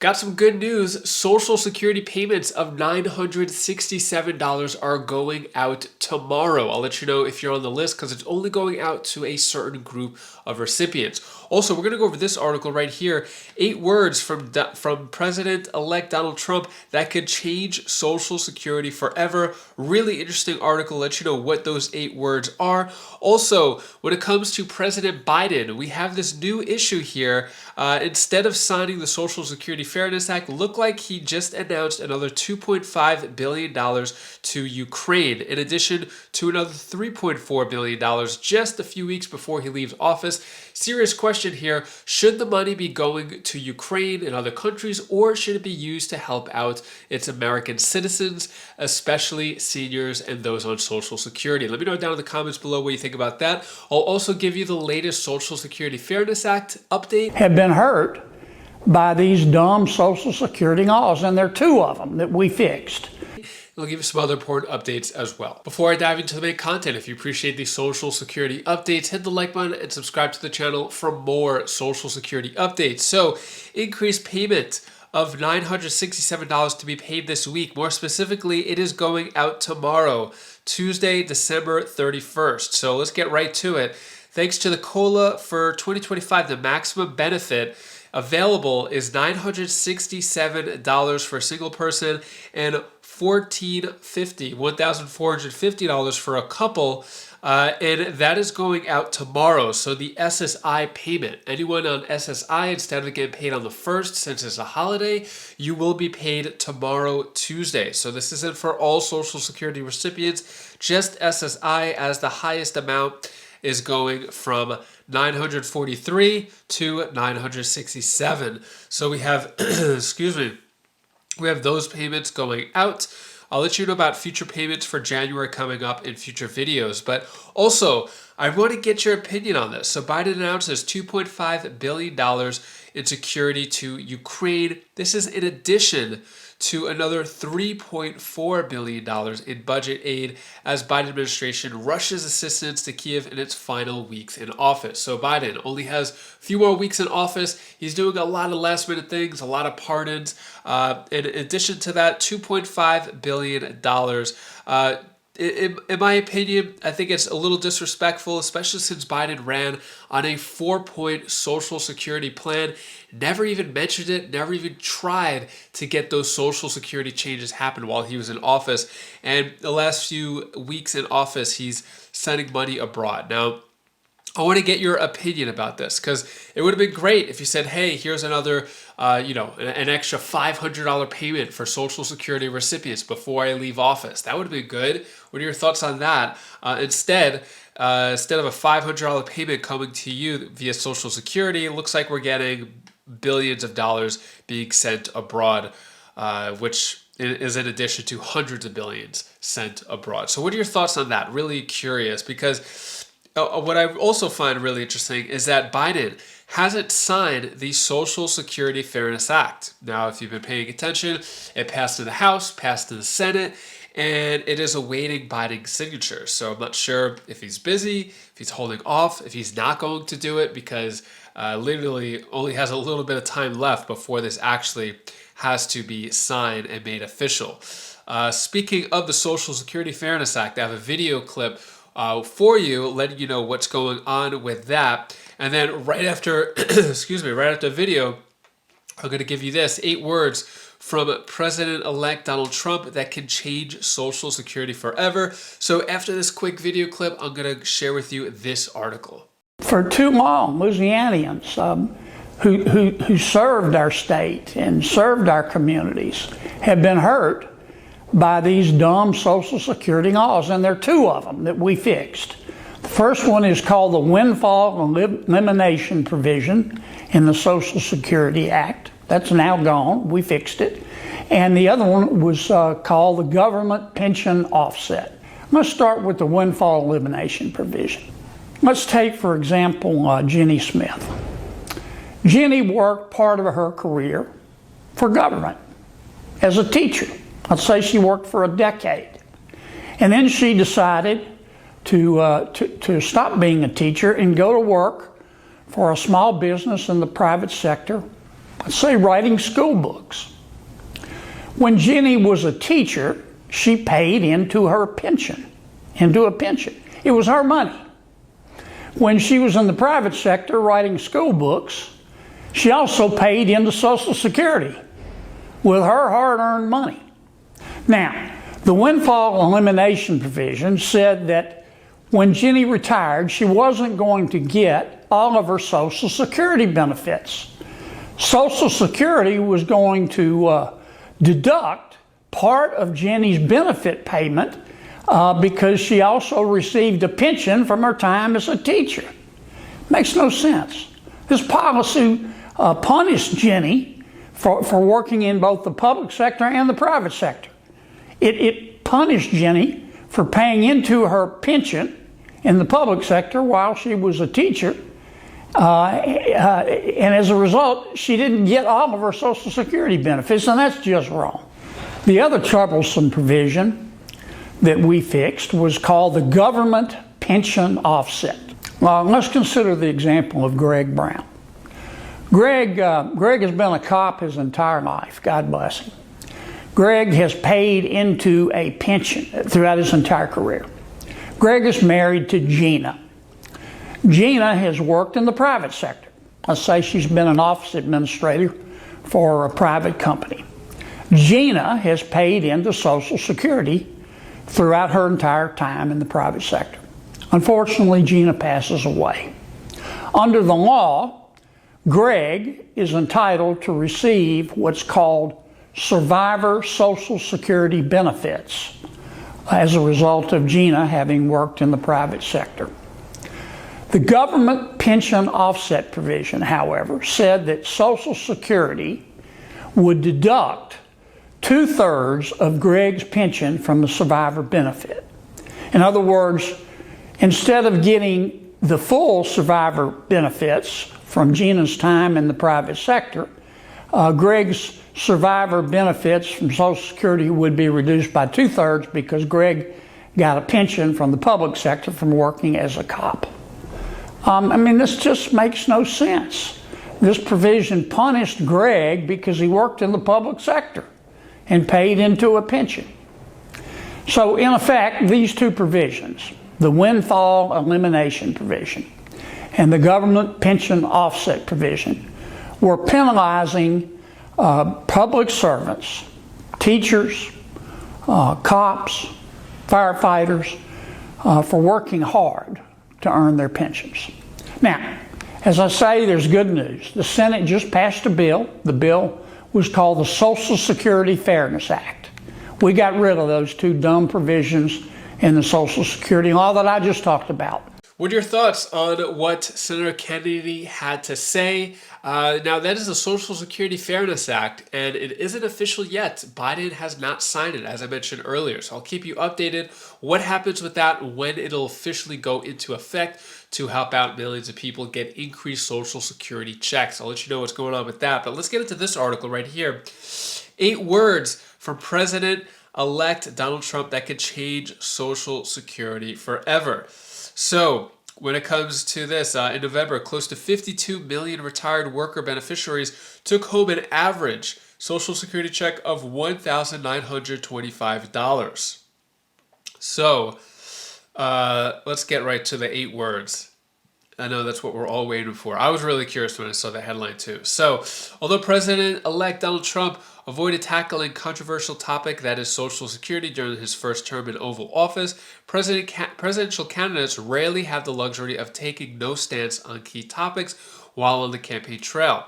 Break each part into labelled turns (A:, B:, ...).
A: Got some good news. Social Security payments of $967 are going out tomorrow. I'll let you know if you're on the list because it's only going out to a certain group of recipients. Also, we're going to go over this article right here. 8 words from President-elect Donald Trump that could change Social Security forever. Really interesting article. Let you know what those 8 words are. Also, when it comes to President Biden, we have this new issue here. Instead of signing the Social Security Fairness Act, looked like he just announced another $2.5 billion to Ukraine, in addition to another $3.4 billion just a few weeks before he leaves office. Serious question here. Should the money be going to Ukraine and other countries, or should it be used to help out its American citizens, especially seniors and those on Social Security? Let me know down in the comments below what you think about that. I'll also give you the latest Social Security Fairness Act update.
B: Have been hurt by these dumb Social Security laws, and there are 2 of them that we fixed.
A: I'll give you some other important updates as well. Before I dive into the main content, if you appreciate these Social Security updates, hit the like button and subscribe to the channel for more Social Security updates. So, increased payment of $967 to be paid this week. More specifically, it is going out tomorrow, Tuesday, December 31st. So let's get right to it. Thanks to the COLA for 2025, the maximum benefit available is $967 for a single person and $1,450 for a couple, and that is going out tomorrow. So the SSI payment, anyone on SSI, instead of getting paid on the 1st, since it's a holiday, you will be paid tomorrow, Tuesday. So this isn't for all Social Security recipients, just SSI, as the highest amount is going from $943 to $967. So we have, excuse me, we have those payments going out. I'll let you know about future payments for January coming up in future videos. But also, I want to get your opinion on this. So Biden announces $2.5 billion in security to Ukraine. This is in addition to another $3.4 billion in budget aid as Biden administration rushes assistance to Kyiv in its final weeks in office. So Biden only has a few more weeks in office. He's doing a lot of last minute things, a lot of pardons. In addition to that, $2.5 billion. In my opinion, I think it's a little disrespectful, especially since Biden ran on a 4-point Social Security plan, never even mentioned it, never even tried to get those Social Security changes happen while he was in office. And the last few weeks in office, he's sending money abroad. Now, I want to get your opinion about this because it would have been great if you said, hey, here's another, an extra $500 payment for Social Security recipients before I leave office. That would have been good. What are your thoughts on that? Instead of a $500 payment coming to you via Social Security, it looks like we're getting billions of dollars being sent abroad, which is in addition to hundreds of billions sent abroad. So what are your thoughts on that? Really curious because what I also find really interesting is that Biden hasn't signed the Social Security Fairness Act. Now, if you've been paying attention, it passed in the House, passed in the Senate, and it is awaiting Biden's signature. So I'm not sure if he's busy, if he's holding off, if he's not going to do it because literally only has a little bit of time left before this actually has to be signed and made official. Speaking of the Social Security Fairness Act, I have a video clip for you, letting you know what's going on with that. And then right after, right after the video, I'm going to give you this 8 words from President-elect Donald Trump that can change Social Security forever. So after this quick video clip, I'm going to share with you this article.
B: For too long, Louisianians who served our state and served our communities have been hurt by these dumb Social Security laws, and there are 2 of them that we fixed. The first one is called the windfall elimination provision in the Social Security Act. That's now gone. We fixed it. And the other one was called the government pension offset. Let's start with the windfall elimination provision. Let's take, for example, Jenny Smith. Jenny worked part of her career for government as a teacher. Let's say she worked for a decade. And then she decided to stop being a teacher and go to work for a small business in the private sector let's say writing school books. When Jenny was a teacher, she paid into her pension, into a pension. It was her money. When she was in the private sector writing school books, she also paid into Social Security with her hard-earned money. Now, the windfall elimination provision said that when Jenny retired, she wasn't going to get all of her Social Security benefits. Social Security was going to deduct part of Jenny's benefit payment because she also received a pension from her time as a teacher. Makes no sense. This policy punished Jenny for working in both the public sector and the private sector. It punished Jenny for paying into her pension in the public sector while she was a teacher, and as a result, she didn't get all of her Social Security benefits, and that's just wrong. The other troublesome provision that we fixed was called the government pension offset. Now, let's consider the example of Greg Brown. Greg has been a cop his entire life. God bless him. Greg has paid into a pension throughout his entire career. Greg is married to Gina. Gina has worked in the private sector. Let's say she's been an office administrator for a private company. Gina has paid into Social Security throughout her entire time in the private sector. Unfortunately, Gina passes away. Under the law, Greg is entitled to receive what's called survivor Social Security benefits as a result of Gina having worked in the private sector. The government pension offset provision, however, said that Social Security would deduct 2/3 of Greg's pension from the survivor benefit. In other words, instead of getting the full survivor benefits from Gina's time in the private sector, Greg's survivor benefits from Social Security would be reduced by 2/3 because Greg got a pension from the public sector from working as a cop. This just makes no sense. This provision punished Greg because he worked in the public sector and paid into a pension. So in effect, these two provisions, the windfall elimination provision and the government pension offset provision, were penalizing public servants, teachers, cops, firefighters, for working hard to earn their pensions. Now, as I say, there's good news. The Senate just passed a bill. The bill was called the Social Security Fairness Act. We got rid of those two dumb provisions in the Social Security law that I just talked about.
A: What are your thoughts on what Senator Kennedy had to say? Now, that is the Social Security Fairness Act, and it isn't official yet. Biden has not signed it, as I mentioned earlier. So I'll keep you updated what happens with that, when it'll officially go into effect to help out millions of people get increased Social Security checks. I'll let you know what's going on with that. But let's get into this article right here. 8 words from President-elect Donald Trump that could change Social Security forever. So, when it comes to this, in November, close to 52 million retired worker beneficiaries took home an average Social Security check of $1,925. So, let's get right to the 8 words. I know that's what we're all waiting for. I was really curious when I saw the headline too. So, although President-elect Donald Trump avoided tackling controversial topic that is Social Security during his first term in Oval Office, presidential candidates rarely have the luxury of taking no stance on key topics while on the campaign trail.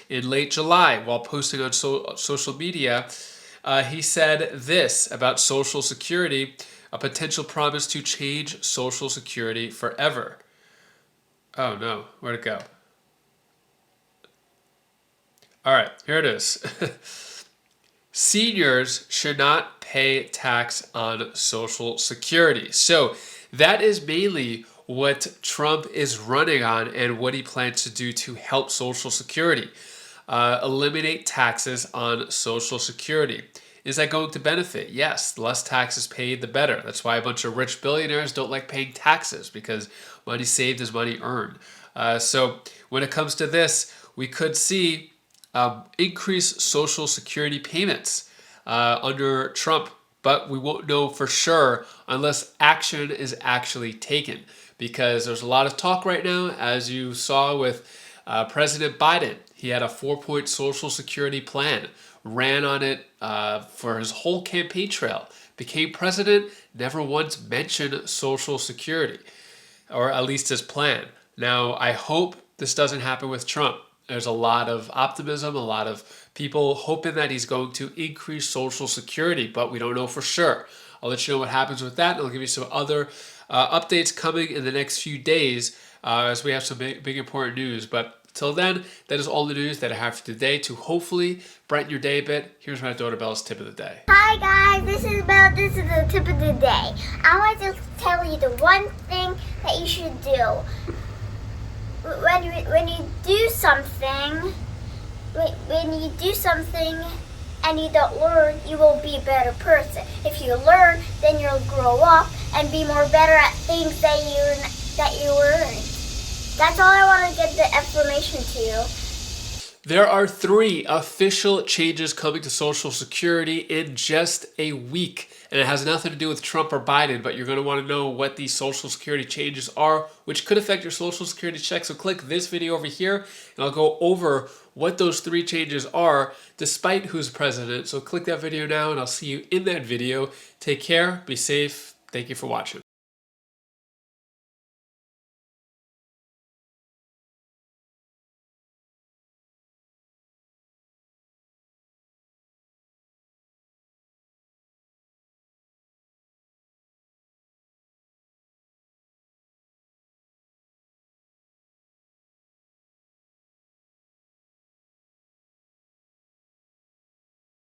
A: In late July, while posting on social media, he said this about Social Security, a potential promise to change Social Security forever. Oh no, where'd it go? All right, here it is. Seniors should not pay tax on Social Security. So that is mainly what Trump is running on and what he plans to do to help Social Security. Eliminate taxes on Social Security. Is that going to benefit? Yes, the less taxes paid, the better. That's why a bunch of rich billionaires don't like paying taxes, because money saved is money earned. So when it comes to this, we could see increase Social Security payments under Trump, but we won't know for sure unless action is actually taken, because there's a lot of talk right now, as you saw with President Biden. He had a 4-point Social Security plan, ran on it for his whole campaign trail, became president, never once mentioned Social Security, or at least his plan. Now, I hope this doesn't happen with Trump. There's a lot of optimism, a lot of people hoping that he's going to increase Social Security, but we don't know for sure. I'll let you know what happens with that, and I'll give you some other updates coming in the next few days as we have some big important news. But till then, that is all the news that I have for today to hopefully brighten your day a bit. Here's my daughter Belle's tip of the day.
C: Hi guys, this is Belle. This is the tip of the day. I want to tell you the one thing that you should do. When you do something, and you don't learn, you will be a better person. If you learn, then you'll grow up and be more better at things that you learned. That's all I want to get the information to you.
A: There are 3 official changes coming to Social Security in just a week. And it has nothing to do with Trump or Biden, but you're going to want to know what these Social Security changes are, which could affect your Social Security check. So click this video over here, and I'll go over what those 3 changes are, despite who's president. So click that video now, and I'll see you in that video. Take care, be safe. Thank you for watching.